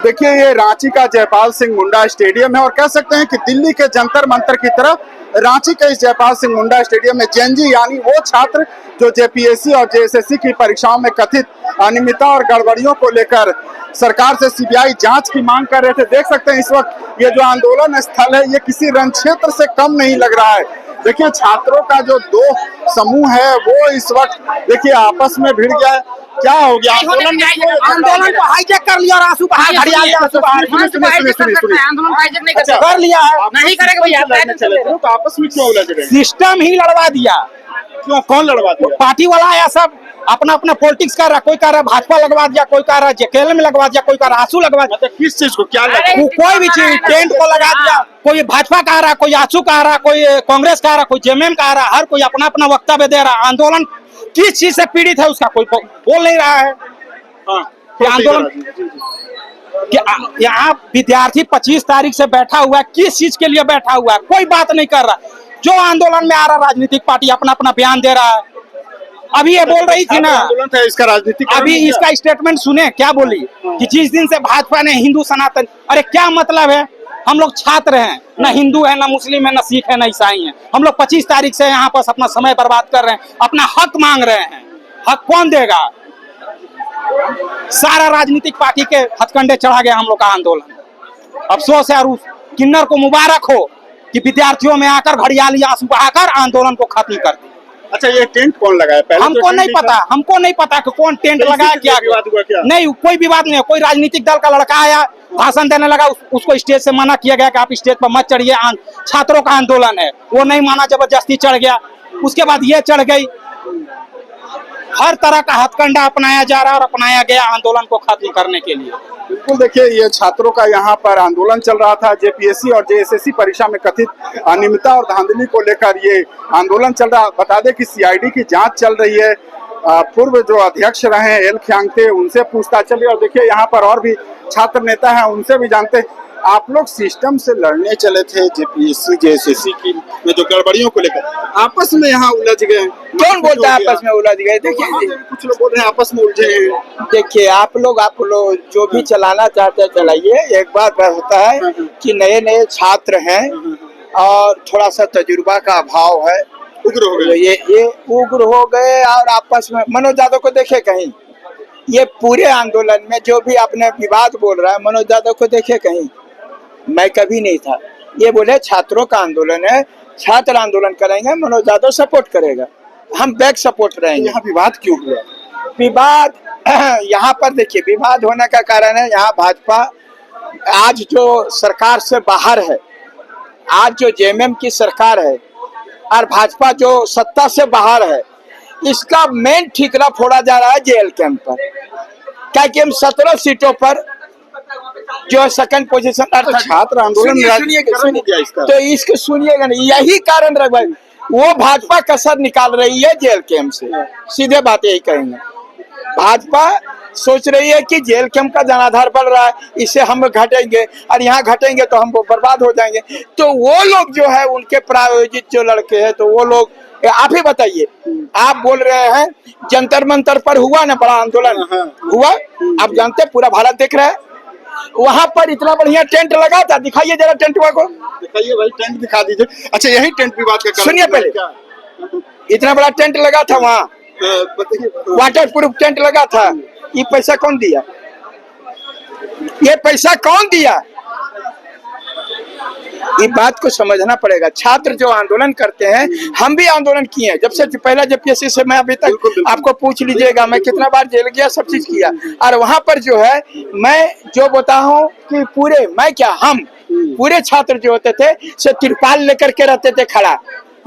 देखिए ये रांची का जयपाल सिंह मुंडा स्टेडियम है और कह सकते हैं कि दिल्ली के जंतर मंतर की तरह रांची के इस जयपाल सिंह मुंडा स्टेडियम में जेएनजी यानी वो छात्र जो जेपीएससी और जेएसएससी की परीक्षाओं में कथित अनियमितता और गड़बड़ियों को लेकर सरकार से सीबीआई जांच की मांग कर रहे थे। देख सकते हैं इस वक्त ये जो आंदोलन स्थल है ये किसी रण क्षेत्र से कम नहीं लग रहा है। देखिए छात्रों का जो दो समूह है वो इस वक्त देखिए आपस में भिड़ गया है। क्या हो गया आंदोलन को हाईजैक कर लिया और आंसू बहा कर लिया है, नहीं करेंगे भैया। तो आपस में क्यों उलझ रहे हैं? सिस्टम ही लड़वा दिया। क्यों, कौन लड़वा दिया? पार्टी वाला आया, सब अपना अपना पॉलिटिक्स कर रहा। कोई कह रहा भाजपा लगवा दिया, कोई कह रहा जेकेएल में लगवा दिया, कोई कह रहा आंसू लगवा दिया। मतलब किस चीज को, क्या कोई भी चीज टेंट को लगा दिया। कोई भाजपा कह रहा, कोई आंसू कह रहा, कोई कांग्रेस कह रहा, कोई जेएमएम कह रहा। हर कोई अपना अपना वक्तव्य दे रहा। आंदोलन किस चीज से पीड़ित है उसका कोई बोल नहीं रहा है। आंदोलन यहाँ विद्यार्थी 25 तारीख से बैठा हुआ है, किस चीज के लिए बैठा हुआ है कोई बात नहीं कर रहा। जो आंदोलन में आ रहा राजनीतिक पार्टी अपना अपना बयान दे रहा है। अभी ये बोल रही थी ना, इसका राजनीतिक अभी इसका स्टेटमेंट सुने क्या बोली कि जिस दिन से भाजपा ने हिंदू सनातन, अरे क्या मतलब है? हम लोग छात्र हैं, ना हिंदू है, ना मुस्लिम है, ना सिख है, ना ईसाई है। हम लोग 25 तारीख से यहाँ पर अपना समय बर्बाद कर रहे हैं, अपना हक मांग रहे हैं। हक कौन देगा? सारा राजनीतिक पार्टी के हथकंडे चढ़ा गया हम लोग का आंदोलन। अफसोस है और उस किन्नर को मुबारक हो कि विद्यार्थियों में आकर घड़ियाली आंसू बहाकर आंदोलन को खत्म कर दिया। अच्छा ये टेंट कौन लगाया? पहले हमको नहीं पता, हमको नहीं पता कि कौन टेंट लगाया, क्या विवाद हुआ क्या? नहीं, कोई विवाद नहीं है। कोई राजनीतिक दल का लड़का आया, भाषण देने लगा, उसको स्टेज से मना किया गया कि आप स्टेज पर मत चढ़िए, छात्रों का आंदोलन है। वो नहीं माना, जबरदस्ती चढ़ गया। उसके बाद ये चढ़ गई। हर तरह का हथकंडा अपनाया जा रहा है और अपनाया गया आंदोलन को खत्म करने के लिए। बिल्कुल, देखिए ये छात्रों का यहाँ पर आंदोलन चल रहा था। जेपीएससी और जेएसएससी परीक्षा में कथित अनियमितता और धांधली को लेकर ये आंदोलन चल रहा। बता दें कि सीआईडी की जांच चल रही है। पूर्व जो अध्यक्ष रहे एल ख्यांगते, उनसे पूछताछ चल रही है और देखिए यहाँ पर और भी छात्र नेता हैं, उनसे भी जानते हैं। आप लोग सिस्टम से लड़ने चले थे जेपीएससी जेएसएससी की में जो गड़बड़ियों को लेकर, आपस में यहाँ उलझ गए। कौन बोलता है आपस में उलझ गए? देखिए कुछ लोग बोल रहे हैं आपस में उलझे हैं। देखिए आप लोग जो भी चलाना चाहते हैं चलाइए। एक बात होता है कि नए नए छात्र हैं और थोड़ा सा तजुर्बा का अभाव है। उग्र हो गए, ये उग्र हो गए और आपस में मनोज यादव को देखे कहीं? ये पूरे आंदोलन में जो भी आपने विवाद बोल रहा है, मनोज यादव को देखे कहीं? मैं कभी नहीं था। ये बोले छात्रों का आंदोलन है, छात्र आंदोलन करेंगे, मनोज यादव सपोर्ट करेगा, हम बैक सपोर्ट रहेंगे। यहाँ विवाद क्यों हुआ? विवाद यहाँ पर देखिए, विवाद होने का कारण है यहाँ भाजपा आज जो सरकार से बाहर है, आज जो जेएमएम की सरकार है और भाजपा जो सत्ता से बाहर है, इसका मेन ठिकरा फोड़ा जा रहा है जेएल कैंप पर। क्या कि हम 17 सीटों पर जो सेकंड पोजीशन, छात्र आंदोलन तो इसको सुनिएगा नहीं। यही कारण रह भाई, वो भाजपा कसर निकाल रही है जेल कैंप से। सीधे बात यही कहेंगे, भाजपा सोच रही है कि जेल कैंप का जनाधार बढ़ रहा है, इससे हम घटेंगे और यहाँ घटेंगे तो हम बर्बाद हो जाएंगे। तो वो लोग जो है उनके प्रायोजित जो लड़के हैं, तो वो लोग, आप ही बताइए। आप बोल रहे हैं जंतर मंतर पर हुआ ना बड़ा आंदोलन हुआ, आप जानते पूरा भारत देख रहा है। वहाँ पर इतना बढ़िया टेंट लगा था, दिखाइए जरा टेंट को, दिखाइए भाई, टेंट दिखा दीजिए। अच्छा यही टेंट विवाद का? सुनिए पहले, इतना बड़ा टेंट लगा था वहाँ, वाटर प्रूफ टेंट लगा था। ये पैसा कौन दिया? ये पैसा कौन दिया? ये बात को समझना पड़ेगा। छात्र जो आंदोलन करते हैं, हम भी आंदोलन किए हैं जब से पहला जेपीएससी से। मैं अभी तक आपको पूछ लीजिएगा, मैं कितना बार जेल गया, सब चीज किया। और वहां पर जो है मैं जो बता हूँ कि पूरे, मैं क्या, हम पूरे छात्र जो होते थे से तिरपाल लेकर के रहते थे खड़ा।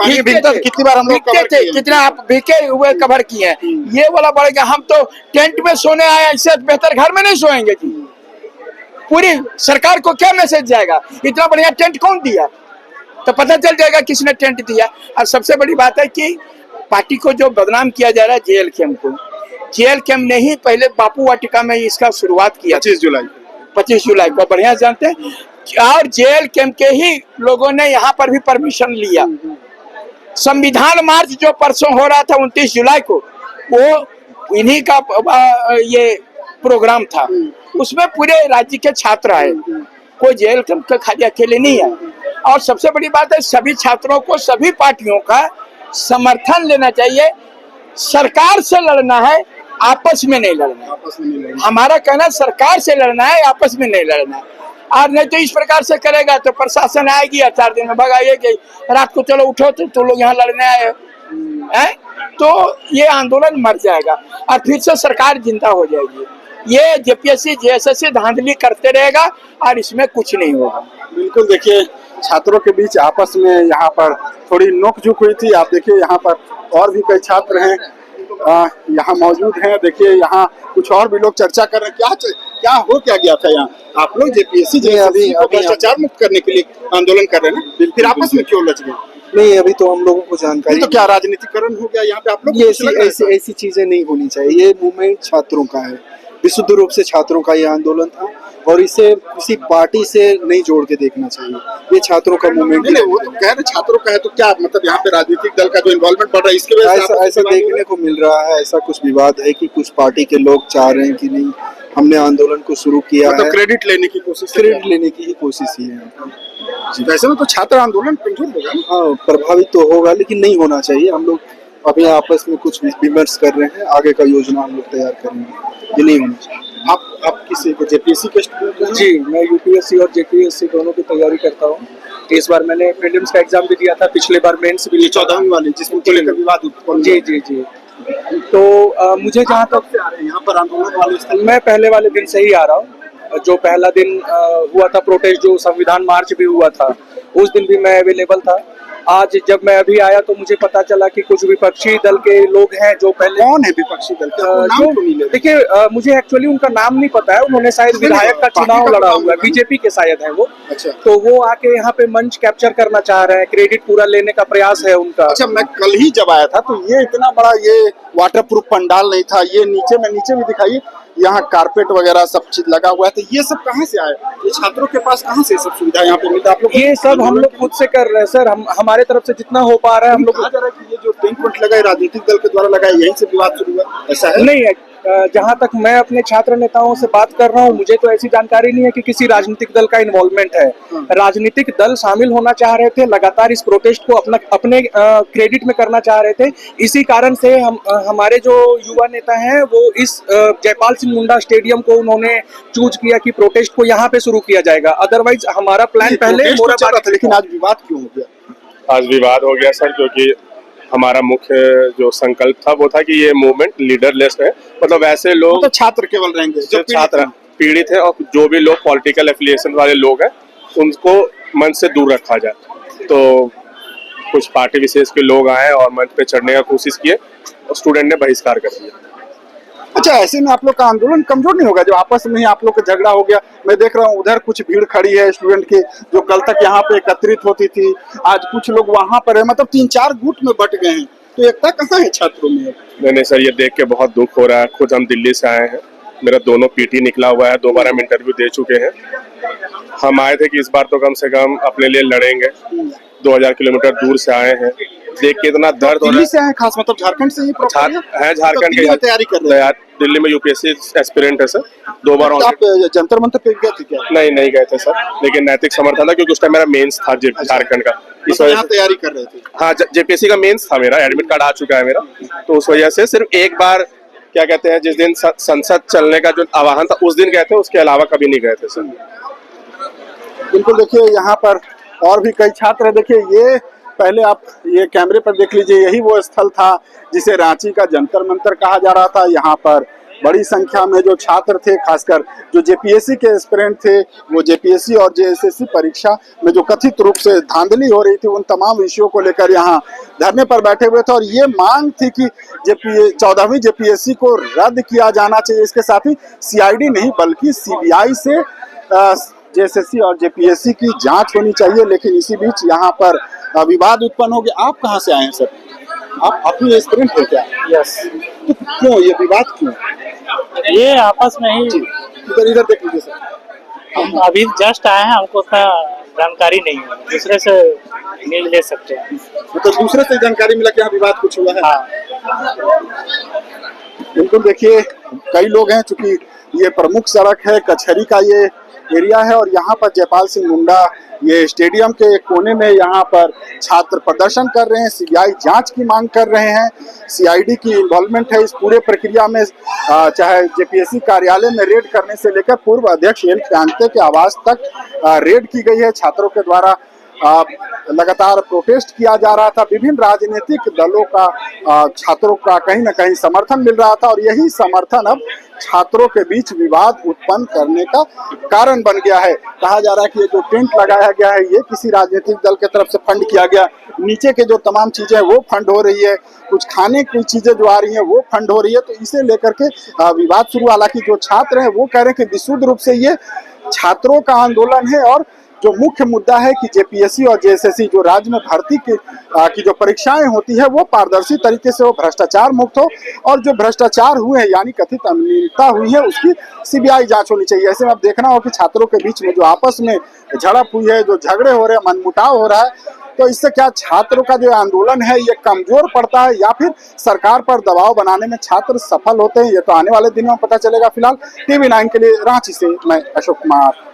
कितनी बार हम लोग थे, कितना आप भीगे हुए कवर किए हैं। ये वाला बढ़ेगा, हम तो टेंट में सोने आए, इससे बेहतर घर में नहीं सोएंगे जी। पूरी सरकार को क्या मैसेज जाएगा? इतना बढ़िया टेंट कौन दिया? तो पता चल जाएगा किसने टेंट दिया। और सबसे बड़ी बात है कि पार्टी को जो बदनाम किया जा रहा है, जेएल कैंप को, जेएल कैंप ने ही पहले बापू वाटिका में इसका शुरुआत किया। 25 जुलाई को बढ़िया जानते हैं। और जेएल कैंप के ही लोगों ने यहाँ पर भी परमिशन लिया। संविधान मार्च जो परसों हो रहा था 29 जुलाई को, वो इन्हीं का ये प्रोग्राम था। उसमें पूरे राज्य के छात्र आए, कोई जेल के खाली अकेले नहीं है। और सबसे बड़ी बात है, सभी छात्रों को सभी पार्टियों का समर्थन लेना चाहिए। सरकार से लड़ना है, आपस में नहीं लड़ना है। आपस में नहीं लड़ना। हमारा कहना सरकार से लड़ना है, आपस में नहीं लड़ना है। और नहीं तो इस प्रकार से करेगा तो प्रशासन आएगी और 4 दिन में भगाइए कि रात को चलो उठो तो लोग यहाँ लड़ने आए हैं, तो ये आंदोलन मर जाएगा और फिर से सरकार जिंदा हो जाएगी। ये जेपीएससी जेएसएससी धांधली करते रहेगा और इसमें कुछ नहीं होगा। बिल्कुल, देखिए छात्रों के बीच आपस में यहाँ पर थोड़ी नोकझोंक हुई थी। आप देखिए यहाँ पर और भी कई छात्र हैं यहाँ मौजूद हैं। देखिए यहाँ कुछ और भी लोग चर्चा कर रहे हैं। क्या हो क्या गया था यहाँ? आप लोग जेपीएससी जेएसएससी को भ्रष्टाचार मुक्त करने के लिए आंदोलन कर रहे हैं ना, फिर आपस में क्यों लड़ गए? नहीं, अभी तो हम लोगों को जानकारी तो क्या राजनीतिकरण हो गया यहाँ पे? आप लोग ये ऐसी चीजें नहीं होनी चाहिए। ये मूवमेंट छात्रों का है, विशुद्ध रूप से छात्रों का ये आंदोलन था और इसे किसी पार्टी से नहीं जोड़ के देखना चाहिए। ये छात्रों का मूवमेंट नहीं, वो तो कह रहे छात्रों का है, तो क्या मतलब यहाँ पे राजनीतिक दल का जो इन्वॉल्वमेंट बढ़ रहा है इसकी वजह से ऐसा देखने को मिल रहा है। ऐसा कुछ विवाद है कि कुछ पार्टी के लोग चाह रहे हैं कि नहीं, हमने आंदोलन को शुरू किया है, क्रेडिट लेने की कोशिश ही कोशिश ही है। वैसे में तो छात्र आंदोलन कमजोर होगा ना? हाँ, प्रभावित तो होगा, लेकिन नहीं होना चाहिए। हम लोग अभी आपस में कुछ विमर्श कर रहे हैं, आगे का योजना हम लोग तैयार करेंगे। ये नहीं होना चाहिए। आप किसी को जेपीएससी के स्टूडेंट हैं? जी, मैं यूपीएससी और जेपीएससी दोनों की तैयारी करता हूँ। इस बार मैंने प्रीलिम्स का एग्जाम भी दिया था, पिछले बार मेंस भी 14वीं वाले जिसमें को लेकर विवाद उत्पन्न। जी। तो मुझे जहाँ तक यहाँ पर आंदोलन वाले स्थल मैं पहले वाले दिन से ही आ रहा हूँ। जो पहला दिन हुआ था प्रोटेस्ट, जो संविधान मार्च भी हुआ था, उस दिन भी मैं अवेलेबल था। आज जब मैं अभी आया तो मुझे पता चला कि कुछ विपक्षी दल के लोग हैं जो पहले। कौन है विपक्षी दल के? नाम जो तो नहीं ले रहे। देखिए, मुझे एक्चुअली उनका नाम नहीं पता है। उन्होंने शायद विधायक का चुनाव लड़ा हुआ है, बीजेपी के शायद है वो। अच्छा, तो वो आके यहाँ पे मंच कैप्चर करना चाह रहे हैं, क्रेडिट पूरा लेने का प्रयास है उनका। अच्छा, मैं कल ही जब आया था तो ये इतना बड़ा ये वाटर प्रूफ पंडाल नहीं था। ये नीचे भी दिखाइए, यहाँ कारपेट वगैरह सब चीज लगा हुआ है। तो ये सब कहाँ से आए? ये छात्रों के पास कहाँ से सब सुविधा यहाँ पे मिलता है? आप लोग ये सब हम लोग खुद से कर रहे हैं सर। हमारे तरफ से जितना हो पा रहा है हम लोग। कहा जा रहा है कि ये जो टेंट वेंट लगा है राजनीतिक दल के द्वारा लगा है, यहीं से विवाद शुरू हुआ, ऐसा है? नहीं है। जहाँ तक मैं अपने छात्र नेताओं से बात कर रहा हूँ, मुझे तो ऐसी जानकारी नहीं है कि किसी राजनीतिक दल का इन्वॉल्वमेंट है। राजनीतिक दल शामिल होना चाह रहे थे, लगातार इस प्रोटेस्ट को अपने क्रेडिट में करना चाह रहे थे। इसी कारण से हमारे जो युवा नेता हैं वो इस जयपाल सिंह मुंडा स्टेडियम को उन्होंने चूज किया कि प्रोटेस्ट को यहाँ पे शुरू किया जाएगा। अदरवाइज हमारा प्लान पहले लेकिन आज विवाद क्यों हो गया? आज विवाद हो गया सर, क्योंकि हमारा मुख्य जो संकल्प था वो था कि ये मूवमेंट लीडरलेस है। मतलब ऐसे लोग तो छात्र केवल रहेंगे जो छात्र पीड़ित है, और जो भी लोग पॉलिटिकल एफिलिएशन वाले लोग हैं उनको मंच से दूर रखा जाए। तो कुछ पार्टी विशेष के लोग आए और मंच पे चढ़ने का कोशिश किए और स्टूडेंट ने बहिष्कार कर दिया। अच्छा, ऐसे में आप लोग का आंदोलन कमजोर नहीं होगा? जो आपस में ही आप लोग का झगड़ा हो गया, मैं देख रहा हूँ उधर कुछ भीड़ खड़ी है स्टूडेंट की, जो कल तक यहाँ पे एकत्रित होती थी, आज कुछ लोग वहां पर है। मतलब 3-4 गुट में बट गए हैं, तो एकता कहाँ है छात्रों में? नहीं सर, ये देख के बहुत दुख हो रहा है। खुद हम दिल्ली से आए हैं, मेरा दोनों पीटी निकला हुआ है, 2 बार हम इंटरव्यू दे चुके हैं। हम आए थे कि इस बार तो कम से कम अपने लिए लड़ेंगे। 2000 किलोमीटर दूर से आए हैं, देख के इतना दर्द हो रहा है। से आए खास, मतलब झारखंड से ही है, झारखंड के तैयारी कर रहे हैं। दिल्ली में यूपीएससी एस्पिरेंट है सर। 2 बार आप जंतर मंतर पे गए थे क्या? नहीं गए थे सर, लेकिन नैतिक समर्थन था क्योंकि उस टाइम मेरा मेंस था झारखंड का, इस वजह से तैयारी कर रहे थे। हाँ, जेपीएससी का मेंस था मेरा, एडमिट कार्ड आ चुका है मेरा, तो उस वजह से सिर्फ एक बार क्या कहते हैं, जिस दिन संसद चलने का जो आह्वान था उस दिन गए थे, उसके अलावा कभी नहीं गए थे सर। बिल्कुल, देखिए यहाँ पर और भी कई छात्र है। देखिए ये पहले आप ये कैमरे पर देख लीजिए, यही वो स्थल था जिसे रांची का जंतर मंतर कहा जा रहा था। यहाँ पर बड़ी संख्या में जो छात्र थे, खासकर जो जेपीएससी के एस्पिरेंट थे, वो जेपीएससी और जेएसएससी परीक्षा में जो कथित रूप से धांधली हो रही थी, उन तमाम विषयों को लेकर यहाँ धरने पर बैठे हुए थे। और ये मांग थी कि 14वीं जेपीएससी को रद्द किया जाना चाहिए। इसके साथ ही सीआईडी नहीं बल्कि सीबीआई से जेएसएससी और जेपीएससी की जांच होनी चाहिए। लेकिन इसी बीच यहाँ पर विवाद उत्पन्न हो गया। आप कहाँ से आए हैं सर? आप अपनी एस्पिरेंट है क्या? यस। तो क्यों ये विवाद क्यों? ये आपस में ही इधर देख लीजिए सर। हम अभी जस्ट आए हैं, हमको उतना जानकारी नहीं है, दूसरे से मिल ले सकते हैं। तो दूसरे से जानकारी मिला कि यहाँ विवाद कुछ हुआ है। हाँ। बिल्कुल, देखिए कई लोग हैं, चूंकि ये प्रमुख सड़क है, कचहरी का ये एरिया है और यहाँ पर जयपाल सिंह मुंडा ये स्टेडियम के एक कोने में यहाँ पर छात्र प्रदर्शन कर रहे हैं, सीबीआई जांच की मांग कर रहे हैं। सीआईडी की इन्वॉल्वमेंट है इस पूरे प्रक्रिया में, चाहे जेपीएससी कार्यालय में रेड करने से लेकर पूर्व अध्यक्ष एल क्रांति के आवास तक रेड की गई है। छात्रों के द्वारा लगातार प्रोटेस्ट किया जा रहा था। विभिन्न राजनीतिक दलों का छात्रों का कहीं ना कहीं समर्थन मिल रहा था और यही समर्थन अब छात्रों के बीच विवाद उत्पन्न करने का कारण बन गया है। कहा जा रहा है कि ये जो टेंट लगाया गया है ये किसी राजनीतिक दल की तरफ से फंड किया गया, नीचे के जो तमाम चीजें वो फंड हो रही है, कुछ खाने की चीजें जो आ रही है वो फंड हो रही है, तो इसे लेकर के विवाद शुरू। हालांकि जो छात्र हैं वो कह रहे हैं कि विशुद्ध रूप से ये छात्रों का आंदोलन है और जो मुख्य मुद्दा है कि जेपीएससी और जेएसएससी जो राज्य में भर्ती की जो परीक्षाएं होती है वो पारदर्शी तरीके से हो, भ्रष्टाचार मुक्त हो और जो भ्रष्टाचार हुए हैं यानी कथित अनियमितता हुई है उसकी सीबीआई जांच होनी चाहिए। ऐसे में अब देखना हो कि छात्रों के बीच में जो आपस में झड़प हुई है, जो झगड़े हो रहे हैं, मनमुटाव हो रहा है, तो इससे क्या छात्रों का जो आंदोलन है ये कमजोर पड़ता है या फिर सरकार पर दबाव बनाने में छात्र सफल होते हैं, ये तो आने वाले दिनों में पता चलेगा। फिलहाल TV9 के लिए रांची से मैं अशोक कुमार।